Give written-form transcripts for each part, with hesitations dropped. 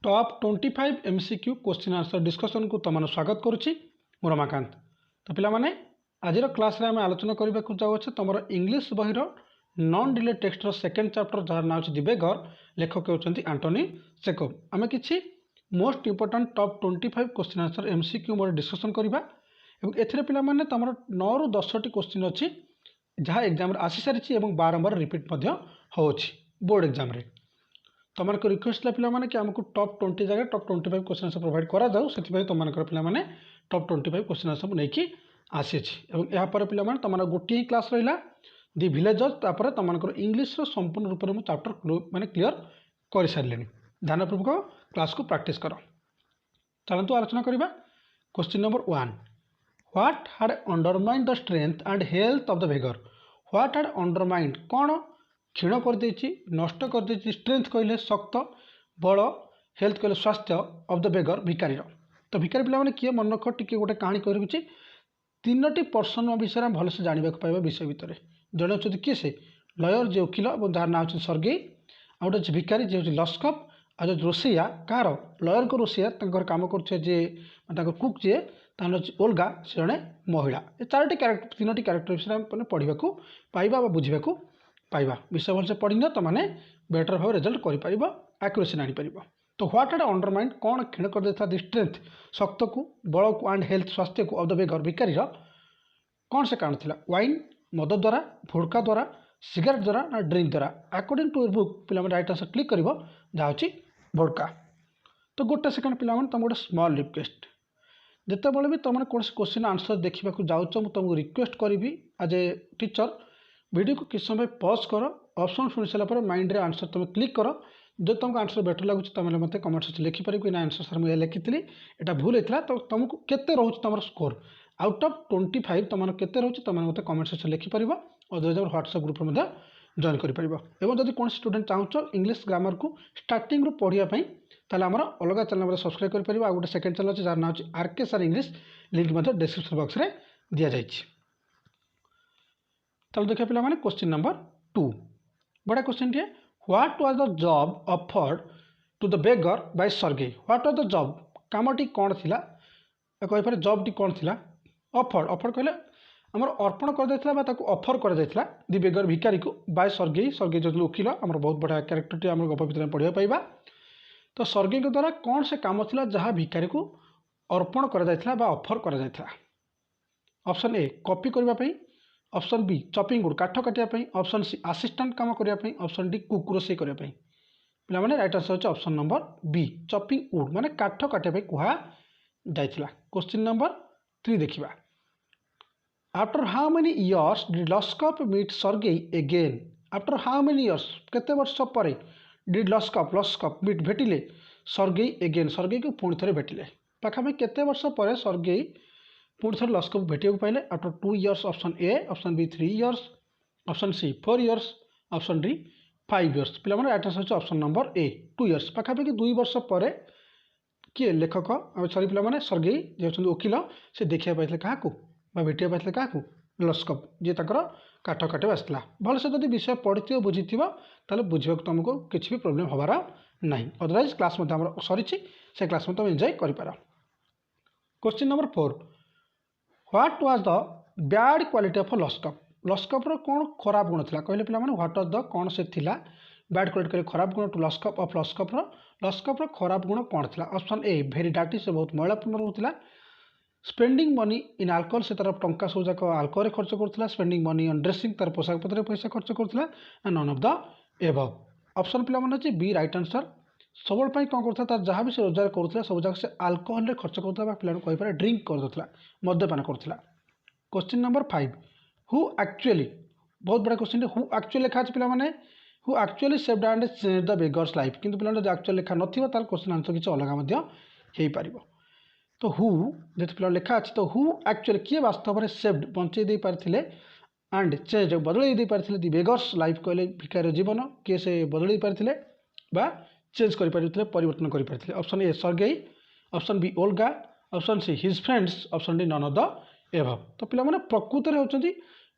Top 25 MCQ question answer discussion को तुम स्वागत करुच्ची मु रमाकांत। तो पिलामाने आज क्लास रे आम आलोचना करने को जाऊे तुम इंग्लिश बहीर non detailed text second chapter जार ना दि बेगर लेखक होती आंटोनी चेकोव। आम कि most important top 25 question answer MCQ मोर डिस्कसन करवा। एथिरे पिलामाने तुम 9 ରୁ 10ଟି क्वेश्चन अच्छी जहाँ एग्जाम आसी सारी बारंबार रिपीट हो बोर्ड एग्जाम रे। तुम रिक्वेस्ट पे कि आमको टॉप 20 जगह टॉप 25 क्वेश्चन आंसर प्रोवाइड करा जाऊ से तुम पे टॉप 25 क्वेश्चन आंसर नहीं आसी यापर पे तुम गोटे ही क्लास रहा दि विलेजर्स तापर तुम इंग्लीश संपूर्ण रूप में चैप्टर माने क्लीयर कर सारे। ध्यानपूर्वक क्लास को प्रैक्टिस कर। चलतु आलोचना करवा। Question number 1, what had undermined the strength and health of the beggar. What had undermined कौन क्षीण कर नष्ट कर स्ट्रेंथ कहले शक्त बल हेल्थ कहले स्वास्थ्य ऑफ द बेगर भिकारी। तो भिकारी पे किए मन रख टी गोटे कहानी कही 3टी पर्सन विषय में भलसे जानवा पाइबा विषय भितर जड़े होती किए से लयर जे वकिल और जार ना हो सर्गेई आ गए भिकारी जे लस्कप आ जो रोसैया कार लयर को रोसैया काम कर कुक जे ओल्गा से जड़े महिला। ये 4टी क्यारेक्टर 3टी क्यारेक्टर विषय में पढ़ा पाइबा बुझा पाइबा विषय भलसे पढ़ना तो मैंने बेटर भाव रिजल्ट कर एक्यूरेसी आनीपर। तो व्हाट हैड अंडरमाइंड कौन क्षीण कर देता दि स्ट्रेंथ शक्त को बल को एंड हेल्थ स्वास्थ्य को ऑफ द बेगर भिकारी कौन से कारण था। वाइन मद द्वारा भोडका द्वारा सिगरेट द्वारा ना ड्रिंक द्वारा। अकॉर्डिंग टू योर बुक पे राइट आंसर क्लिक कर जहाँ भोडका। तो गोटे सेकेंड पे तुम गोटे स्मॉल रिक्वेस्ट जितेबाला भी तुम कौन क्वेश्चन आंसर देखा जाऊँ तुमको रिक्वेस्ट करी एज ए टीचर वीडियो को किस समय पॉज कर ऑप्शन शुणी सारापर माइंड रे आंसर तुम क्लिक कर जो तुमको आंसर बेटर लगुच तुम मत कमेंट सेक्शन लिखिपार कि ना आंसर सर मुझे लिखी यहाँ भूल होता तो तुमको केते रोच तुम स्कोर आउट ऑफ 25 तुम केते रोच तुम मत कमेंट सेक्शन लिखिपार और व्हाट्सएप ग्रुप में जॉइन कर। जब कौन स्टूडेंट चाहो इंग्लिश ग्रामर को स्टार्टिंग पढ़ाई आम अलग चैनल सब्सक्राइब कर गोटे सेकेंड चैनल अच्छे जार ना R K sir English link description box में दि जाए। चलो देखिए पे क्वेश्चन नंबर 2 बड़ा क्वेश्चन टे what was the job offered to the beggar by Sergei. What was the job कामटी कौन थिला कहीपर जॉब टी कौन थिला। ऑफर्ड कहले आमर अर्पण कर ऑफर कर दि बेगर भिकारी को बाय सर्गेई जो वकिल आम बहुत बढ़िया क्यारेक्टर आम गप भितर पढ़ा पाइबा। तो सर्गेई के द्वारा कौन से काम थिला जहाँ भिकारी को अर्पण कर ऑफर कर। ऑप्शन ए कॉपी करने, ऑप्शन बी चॉपिंग वुड काठ काटापी, ऑप्शन सी असिस्टेंट काम करने, ऑप्शन डी कुक रोसे करने। पे राइट आंसर होता option number B chopping wood माने काठ काटापी कह जाइथिला। क्वेश्चन नंबर 3 देखिबा। After how many years did Lushkoff meet Sergei again. After how many years केते वर्ष पर डिड लस्कप मीट भेटिले सर्गेई अगेन सर्गेई को पुणी थे भेटिले पाखापाखि केते वर्ष पर सर्गेई पुणी थे लस्कप भेटा पाइले। After 2 years option A, option B 3 years, option C 4 years, option D 5 years. पे राइट आंसर होता ऑप्शन नंबर ए 2 इयर्स पाखापाखि 2 वर्ष पर किए लेखक सॉरी पे सर्गेई जो होती वकिल से देखा पाई क्या भेटा पाई क्या लस्कप जी काठ काटे आसला। भलसे जब विषय पढ़ी बुझी बुझा तुमको किसी भी प्रोब्लेम हबार ना। अदरवाइज क्लास सरी से क्लास में तुम एंजॉय कर। Question number 4, what was the bad quality of Lushkoff. लस्कपर कौन खराब गुण था कहले पे व्हाट वाज द कौन से थिला बैड क्वालिटी खराब गुण टू लस्कप ऑफ लस्कपर खराब गुण कौन था। ऑप्शन ए भेरी डाटी से बहुत मैलापूर्ण रोला। स्पेंडिंग मनी इन आल्कोहल से तरफ टंका सब जाक आल्कोहल खर्च करुला। स्पेंडिंग मनी ऑन ड्रेसिंग तार पोशाक पत्र पैसा खर्च करुला। None of the above. Option पे बी राइट आंसर सब कौन करता जहाँ भी से रोजगार करुला सब जाक से आल्कोहल खर्च करुला पे कहीपर ड्रिंक करदे मद्यपान करुला। क्वेश्चन नंबर 5, हु एक्चुअली बहुत बड़ा क्वेश्चन हु एक्चुअली लिखा पे who actually saved and changed the beggars life किंतु पे एक्चुअली लिखा नथिबा तार क्वेश्चन आंसर किसी अलग हो पार। तो हु जो पे लिखा अच्छे तो हु एक्चुअली किए वास्तव में सेव्ड बंचे दे पारे एंड चेंज बदल दे पारे दि बेगर्स लाइफ कहले भिखारी जीवन किए से बदल पारे चेंज कर परिवर्तन कर। Option A Sergei, option B Olga, option C his friends, option D none of the above. तो पे प्रकृत में होती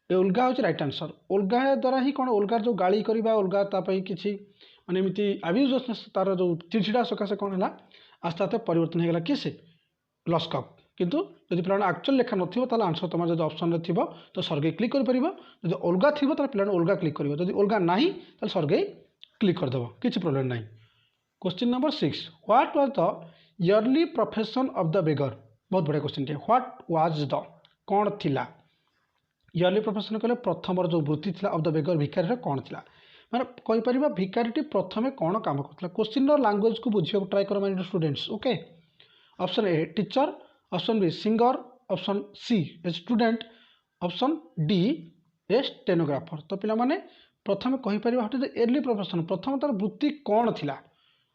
ओल्गा हूँ राइट आंसर। ओल्गा द्वारा ही कौन ओल्गार जो गाड़ी करवा ओल्गा किसी माने एमती अब्यूज तार जो चिड़चिड़ा सकाशे कौन है आस्ते आस्ते परिवर्तन होगा किए से लस्कप किंतु जब पे एक्चुअल लेखा ना आंसर तुम जो ऑप्शन थी तो सर्गे क्लिक कर अलग थी तो पे अलग क्लिक कर अलग ना तो सर्गे क्लिक करदेव किसी प्रोब्लेम ना। Question number 6 what was the yearly profession of the beggar. बहुत बढ़िया क्वेश्चन टे व्हाट वाज द कौन थिला इयरली प्रोफेशन कहले प्रथम जो वृत्ति थिला ऑफ द बेगर भिखारी कौन थिला माने कहि परिबा भिखारीटी प्रथमे कौन काम करथिला। क्वेश्चन लैंग्वेज को बुझियो ट्राई कर my students okay. Option A teacher, option B singer, option C a student, option D a stenographer. तो पिला माने प्रथम कहि परिबा हटे इयरली प्रोफेशन प्रथम तार वृत्ति कौन थिला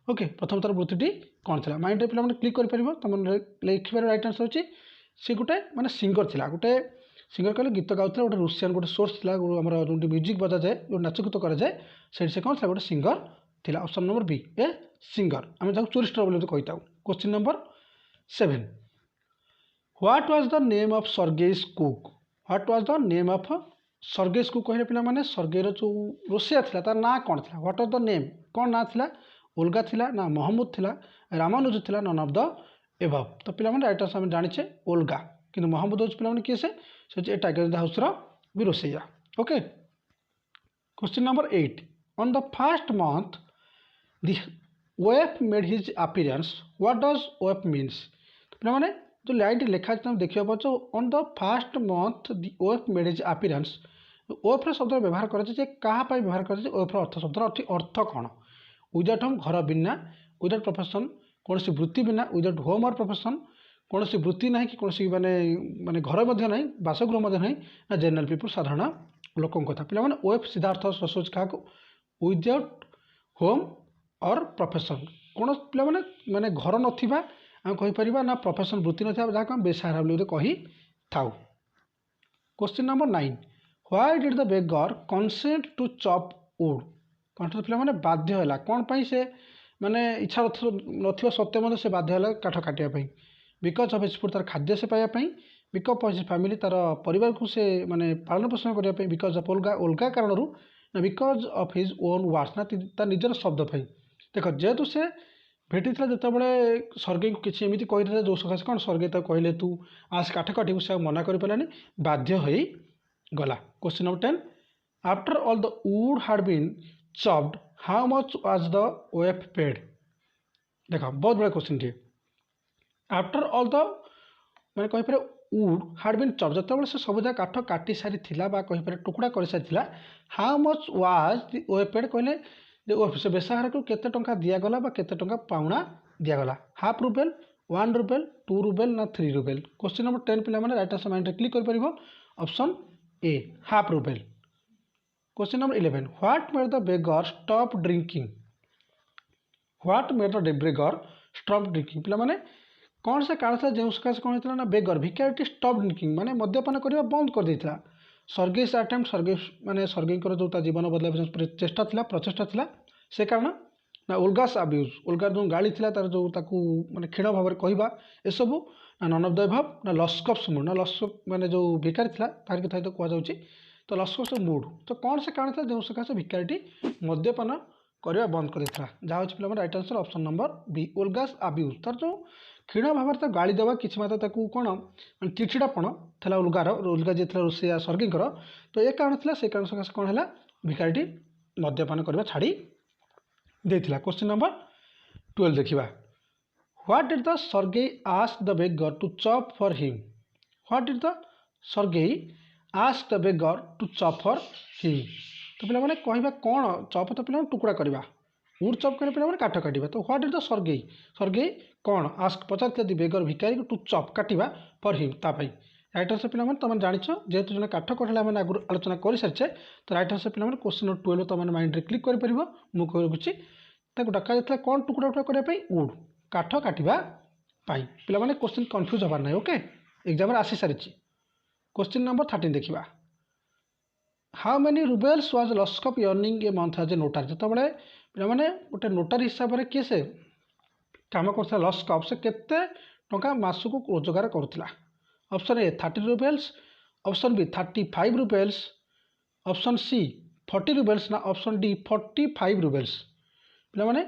ओके प्रथम तार वृत्ति कौन थिला माइंड पे मैंने क्लिक कर तुम लिखिबार राइट आंसर होची सी गोटे माने सिंगर थिला गोटे सिंगर कहले गीत गाउथला गोटे रूसियन गोटे सोर्स थिला हमर जो म्यूजिक बजा जाए जो नाच गीत करा जाए से कौन थिला गोटे सिंगर थिला। Option number B a singer आम जहाँ चोरिस्टर बोली कही था। Question number 7 what was the name of Sergei's cook. What was the name of Sergei's cook कहले पिला माने सर्गेर जो रोसिया थिला तार ना कौन थिला व्हाट वाज द नेम कौन ना थिला ओल्गा थिला ना महमूद थिला रामानुज थिला नन ऑफ द एबव। तो पिला माने राइट आंसर हम जानिछे ओल्गा किंतु महमूद होच पिला माने किए से टाइगर द हाउस रो भी Russia okay. Question number 8 on the first month the of made his appearance what does of means. तो पिला माने जो लाइन लिखा तुम देखिए पाच on the first month the of made his appearance of शब्द व्यवहार कराए क्या व्यवहार कराए ओएफ अर्थ शब्द अर्थ कौन विदाउट होम घर बिना विदाउट प्रोफेशन कौन सी वृत्ति बिना विदाउट होम और प्रोफेशन कौन सी वृत्ति ना कि कौन सी माने माने घर मध्य ना बासगृह मध्य ना ना जनरल पीपुल साधारण लोक कथा पे ओएफ सीधा अर्थ ससोज क्या विदाउट होम और प्रोफेशन कौन पे माने घर ना आम कहीपर ना प्रोफेशन वृत्ति ना जहाँ बेसहारा बोली कही था। Question number 9 why did the beggar consent to chop wood. Consent पे बाध्य है कौन पाई से माने इच्छा ना सत्वे से बाध्य है काठ काटापी बिकज ऑफ हिज फूड तार खाद्य से पाइबापी बिकज ऑफ हिज फैमिली तार परिवार को से माने पालन पोषण करने बिकज ऑफ अलगा अलगा कारण ना because of his own words ना तार निजर शब्द देख जेहेतु से भेटी जो सर्गे को किसी एमती कही जो सकाशे कौन सर्गे तो कहले तू आज काठ काटू से मना कर पारानी बाध्य हो गला। Question number 10 after all the wood had been chopped how much was the oaf paid. देख बहुत बड़ा क्वेश्चन टे आफ्टर ऑल द मैंने कहीपर वुड हैड बीन चॉप्ड जो से सब जगह काठ काटी सारी कहीपर टुकड़ा कर सारी how much was the oaf paid कहले से बेसहारा को केते टंका दिगला केते टंका पाउना दिगला हाफ रुपेल 1 रुपेल 2 रुपेल ना 3 रुपेल। क्वेश्चन नंबर 10 पे राइट आंसर माइंड क्लिक कर option A half rouble. Question number 11 what made the beggar stop drinking. What made the beggar stop drinking पे माने कौन से कारण से जो सकाशे कौन होता ना बेगर भिखारी स्टॉप ड्रिंकिंग माने मद्यपान करने बंद कर देता सर्गेस आटेम्प्ट सर्गे माने सर्गेंकर जो जीवन बदल चेष्टा था प्रचेषा था से कारण ना ओल्गास अब्यूज ओल्गार जो गाड़ी थी तार जो माने क्षीण भाव में कहवा एसबू ना नन ऑफ द एबव ना लस्कप्स मूड ना लस्कप माने जो भिखारी था तार कथा तो कहुच्छी तो लस्कप्स मूड तो कौन से कारण था जो सकाशे भिखारी मद्यपान करवा बंद कर जहाँ पे right answer option number B Olga's abuse तार जो क्षीण भाव तो गाड़ी देवा कि मात्र कौन मैं चिड़चिड़ापण था उल्गार उल्गा जी रोसिया सर्गीकर तो ये कारण था से कारण सकाशे कौन है भिखारी मद्यपान करवा छाड़ी देता। क्वेश्चन नंबर 12 देखा what did the Sergei ask the beggar to chop for him. What did the Sergei ask the beggar to chop for him. तो पे मैंने कहवा कौन चॉप तो पे टुकड़ा करवा वुड चॉप कर पे काठ काटा तो व्हाट डिड द सर्गे सर्गे कौन आस्क पचार दी बेगर भिखारी टू चॉप काटा फॉर हिम तापाई राइट आंसर पे तुम जान जेहेतु जो काठ कटा मैंने आगुरी आलोचना कर सारी तो राइट आंसर पे क्वेश्चन नंबर 12 तुम माइंड में क्लिक कर मुझे रखुच्छी डका जाता कौन टुकड़ा टुकड़ा करने वुड काठ काटा पे क्वेश्चन कन्फ्यूज हबार ना ओके एग्जाम आसी सारी। क्वेश्चन नंबर 13 देखा how many roubles was Lushkoff earning a month as a notary जो पे गोटे नोटारी हिसाब से किए से कम कर लस्कप से केते टंका मासक रोजगार करुला। Option A 30 roubles, option B 35 roubles, option C 40 roubles ना ऑप्शन डी 45 रुपेल्स। पे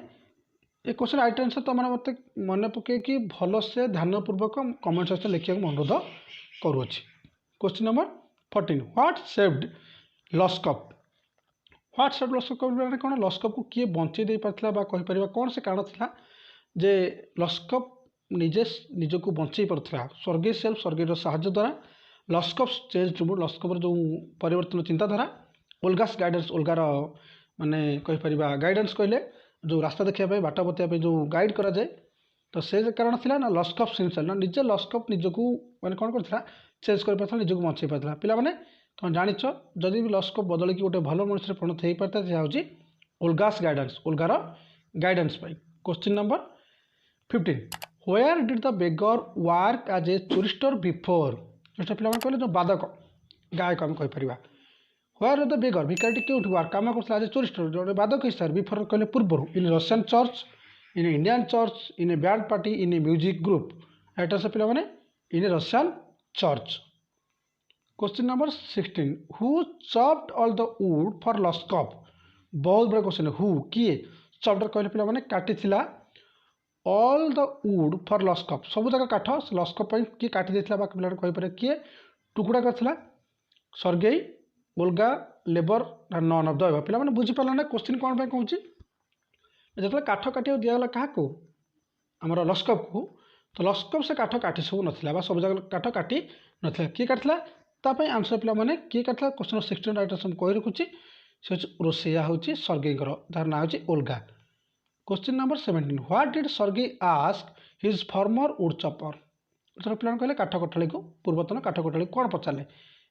ये क्वेश्चन राइट आंसर तो मैंने मत मन पके कि भल से ध्यानपूर्वक कमेंट सेक्शन लिखा अनुरोध करुँच। Question number 14 what saved Lushkoff. What saved Lushkoff मैंने कौन लस्कप को किए बंचे दे पार्थिला कहीपर कौन से कारण था जे लस्कप निजे निजक बंचे पार्थिला स्वर्गीय सेल्फ स्वर्गीय साहाय्य द्वारा लस्कप चेंज टू मूड लस्कपर जो परिवर्तन चिंताधारा ओल्गास गाइडेंस ओल्गार माने कहीपर गाइडेंस कहले जो रास्ता देखा बाट बताया जो गाइड कराए तो से कारण थी ना लस्कप सिंसेल ना निजे लस्कप निजक मैंने कौन कर चेंज कर पाता निजक बंचे पाता पे तुम जाच जदि भी लस्कप बदल गोटे भल मनुष्य परिणत हो पाता है हूँ ओल्गास गाइडेंस ओल्गार guidance question number 15 where did the beggar work as a chorister before पे कहले जो बादक गायक आम कहीपर व्वेयर द बेगर भिखारी क्यों वर्क कम कर एज ए टूरिस्टर जो बादक हिसाब बिफोर कहले पूर्व in Russian church in Indian church in a band party in a music group एटा से पे in a Russian church. Question number 16 who chopped all the wood for Lushkoff बहुत बड़ा क्वेश्चन हु किए चॉप्ड कहले पे काटी all the wood for Lushkoff सब जाक काठ लस्कप किए काटी देता पे कहीपर किए टुकड़ा कर Sergei Olga labour none of the above पे बुझीपार ना क्वेश्चन कौन पे कहूँ जो काठ काटा दिगला क्या आमर लस्कप को तो लस्कप से काठ काटी सब नाला सब जगह काठ काटी नाला किए काटला आंसर पे किए काटला क्वेश्चन 16 राइट आंसर कही रखुच्छी से रोसैया हूँ सर्गेई तार ना हूँ Olga. Question number 17 what did Sergei ask his former wood chopper पे कहले काठ कटाड़ी को पूर्वतन काठ कटाड़ी कौन पचारे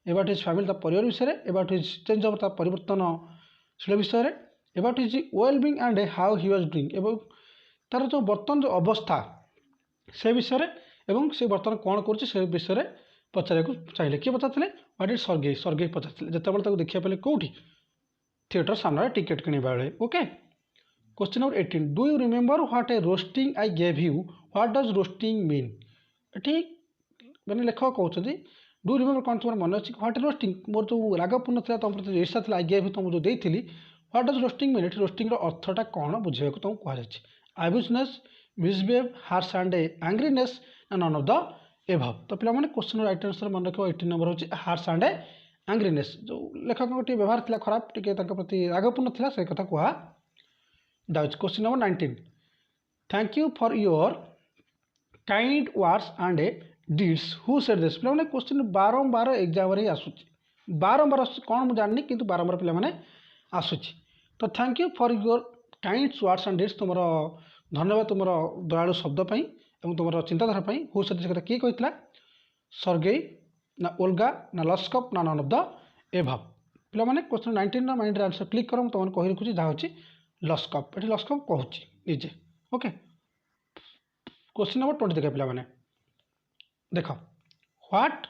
एबाउट हिज फैमिली परिवार विषय में एबाउट हिज चेंज ऑफ परिवर्तनशील विषय में about his wellbeing and how he was doing एवं तार जो बर्तमान जो अवस्था से विषय में से बर्तमान कौन कर विषय में पचार चाहिए किए पचारे व्हाट डिड सर्गेई सर्गेई पचारे जिते देखा पाले कौटी थिएटर सामने टिकेट किणवा बेले okay. Question number 18 do you remember what A roasting I gave you what does roasting mean ये मैंने लेखक कहते डू रिमेम्बर कौन तुम मन अच्छी व्हाट ए रोस्टिंग मोर जो रागपूर्ण था तुम प्रति ईर्षा था आई गेव यू तुमको जो देती व्हाट डज रोस्टिंग मीन ये रोस्टिंग अर्थटा कौन बुझे तुमको कहुच्छे peevishness misbehave harsh and angriness none of the above तो पे क्वेश्चन राइट आंसर मन रख 18 नंबर हूँ हार्श एंड एंग्रीनेस जो लेखक व्यवहार था खराब टी प्रति रागपूर्ण था से कथा कह जाऊँ। Question number 19 thank you for your kind words and deeds who said this पे क्वेश्चन बारंबार एग्जाम ही आसूँ बारंबार आस कौन मुझे जाननी कि बारंबार पे आसूँ तो thank you for your kind words and deeds तुम धन्यवाद तुम दयालु शब्दपाई और तुम चिंताधारा हु सेड दिस कथा किए कही सर्गेई ना ओल्गा ना लस्कप ना नन ऑफ द एबव पे क्वेश्चन 19 माइंड आंसर क्लिक कर तुम कही रखुच्छी जहाँ हूँ लस्कप ये लस्कप कहूँ निजे ओके। क्वेश्चन नंबर 20 देखे पे देख व्हाट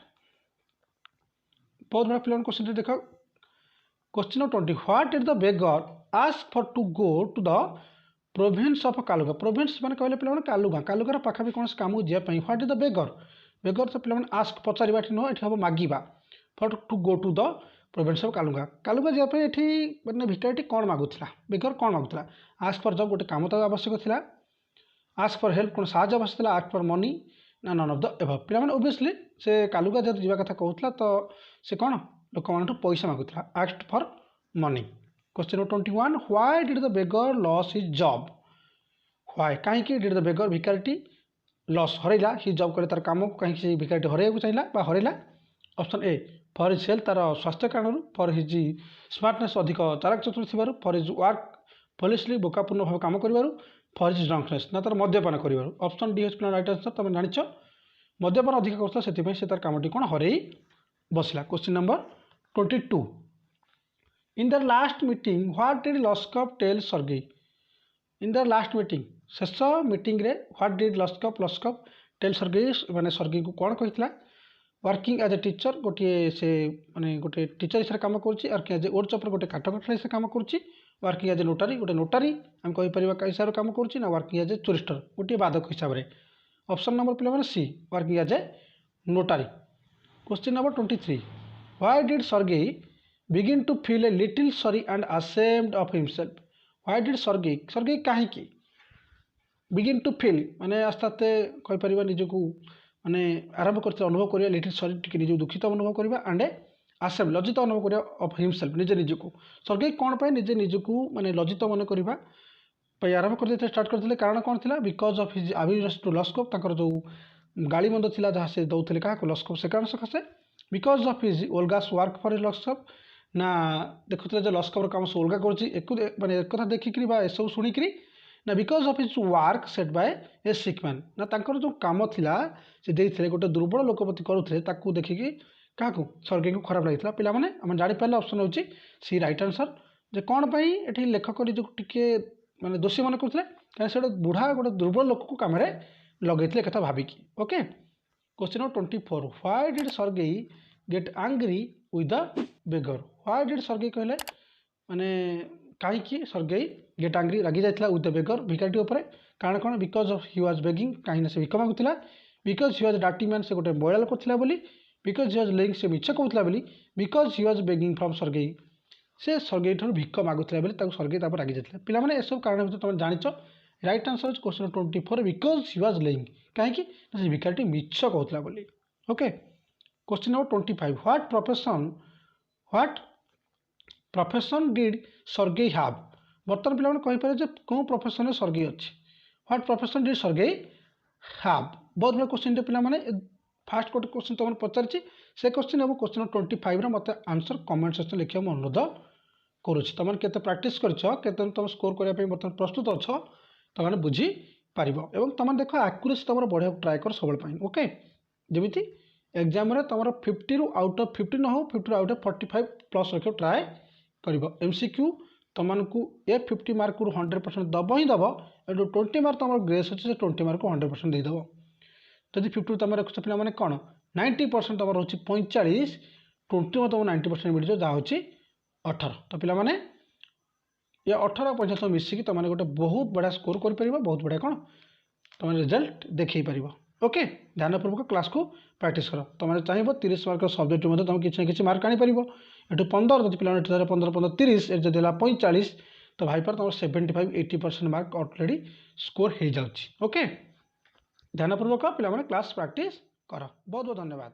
बहुत बड़ा पे क्वेश्चन देख question number 20 what did the beggar ask for to go to the province of Kaluga province मैंने कहले पे कालुगा कालुगार पाखापी कौन से काम जावाई what did the beggar beggar तो पे आस्क पचार नुह ये हम मागिबा for to go to the province of Kaluga Kaluga जावाई ये मैंने भिखारी कौन मागुला बेगर कौन मागुला आस्क फॉर जब गोटे कम तो आवश्यक था आस्क फॉर हेल्प कौन साहय आवश्यक था आस्क फॉर मनी ना नन ऑफ द एबव पे ओबियसली से कालुगा जब जावा कथा कहूला तो से कौन लोक मान पैसा मागुला ask for money. Question number 21 why did the beggar lose his job why कहीं डिड द बेगर भिखारी लॉस हरैला हिज जॉब कले तार काम को कहीं भिखारी हरैया चाहिए हरैला option A for his health तार स्वास्थ्य कारण फॉर हिज स्मार्टनेस अधिक चालाक चतुर थी फॉर हिज वर्क पॉलिसली बोकापूर्ण भाव काम कर फॉर हिज ड्रंकनेस ना तार मद्यपान कर ऑप्शन डी हूँ राइट आंसर तुम जाच मद्यपान अधिक करता से तार कमटी कौन हरई बसला। Question number 22 in the last meeting what did Lushkoff tell Sergei in the last meeting शेष मीटिंग रे what did Lushkoff tell Sergei माने सर्गेई को कौन कही वर्किंग एज ए टीचर गोटे से माने गोटे टीचर हिसाब से काम कर एज ए ओड चपर गोटे काठ कटा हिसाब काम कर वर्किंग एज ए नोटारी गोटे नोटारी आम कहीपर हिसाब से काम कर वर्किंग एज ए टूरिस्टर गोटे बाधक हिसाब से ऑप्शन नंबर पे C working as a notary. Question number 23 why did Sergei begin to feel a little sorry and ashamed of himself why did Sergei कहीं बिगिन टू फिल माने आस्ते आस्ते कहीपर निजक माने आरंभ कर अनुभव कर लिटिल सॉरी टी निज दुखित अनुभव करवा एंड आसेम लज्जित अनुभव कर ऑफ हिमसेल्फ निजे निजक सर्गेई कौन पे निजे निजक माने लज्जित मन करवा आरंभ करते स्टार्ट करते कारण कौन था बिकज अफ हिज अविनेस टू लस्कोप जो गाड़ी मंद था जहाँ से दौले क्या लस्कोप से कारण सकाशे because of his Olga's work for Lushkoff ना देखुते जो लस्कोप काम से ओल्गा कर माने एक देखिक एसबू शुणिक ना because of his work set by a sick man ना तांकर जो काम थिला से देइथिले गोटे दुर्बल लोक प्रति करुथे ताकू देखिकी क्या सर्गेई को खराब लगी पे आम जापारे ऑप्शन हूँ सी राइट आंसर जे कौन पाई ये लेखक टे माने दोषी मन करते कहीं से गोटे बुढ़ा गोटे दुर्बल लोक को कम लगे एक भाविकी okay question number 24 why did Sergei get angry with the beggar why did Sergei कहले माने कहीं सर्गेई गेट एंग्री रागी जाता विथ द बेगर भिखारी उपर कारण कौन बिकज अफ हि वाज बेगिंग कहीं से भिख मागुला बिकज हि वाज डाटी मैन से गोटे बया लोक था बिकज हि वाज लेइंग से मिछ कहूला because he was begging from Sergei से सर्गेई ठार भिख मागुला सर्गेई रागी जाता पे सब कारण भर तुम जाच right answer question 24 because he was lying कहीं भिखारी मिछ कहूला okay question number 25 what profession did Sergei have बर्तमान पिला कहीपर कौ प्रोफेशन सर्गेई अच्छी what profession did Sergei have बहुत बड़ा क्वेश्चन पे फास्ट गोटे क्वेश्चन तुम पचार से क्वेश्चन हम क्वेश्चन 25 मत आंसर कमेंट सेक्शन लिखा मैं अनुरोध करुँच तुम के प्राक्ट कर तुम स्कोर करने बर्तमान प्रस्तुत अच्छ तुमने बुझीपार और तुम देख आक्यूरेसी तुम बढ़िया ट्राए कर सब ओके जमी एग्जाम तुम 50 रु आउट ऑफ 50 न हो 50 रु आउट ऑफ 45 प्लस रख ट्राए कर एमसीक्यू तुमको ए 50 मार्क रु 100% दब ही दब ए 20 मार्क तुम ग्रेस अच्छे से 20 मार्क 100% देदेव जदि 50 तुम रखुच पे कौन 90% तुम रोचे 45 20 में तुम 90% मिल जहाँ हूँ 18 तो पे ये 18 और 50 मिसिकी तुमने गोटे बहुत बढ़िया स्कोर कर बहुत बढ़िया कौन तुम रिजल्ट देखी पार ओके ध्यानपूर्वक क्लास को प्रैक्टिस कर तुम चाहिए 30 मार्क सब्जेक्ट में तुम किसी न कि मार्क आनीपर ये 15 जब पे 15 15 30 जब 45 तो भाई पर तुम 75-80% मार्क ऑलरेडी स्कोर हो जाए ओके ध्यानपूर्वक पे क्लास प्रैक्टिस कर बहुत बहुत धन्यवाद।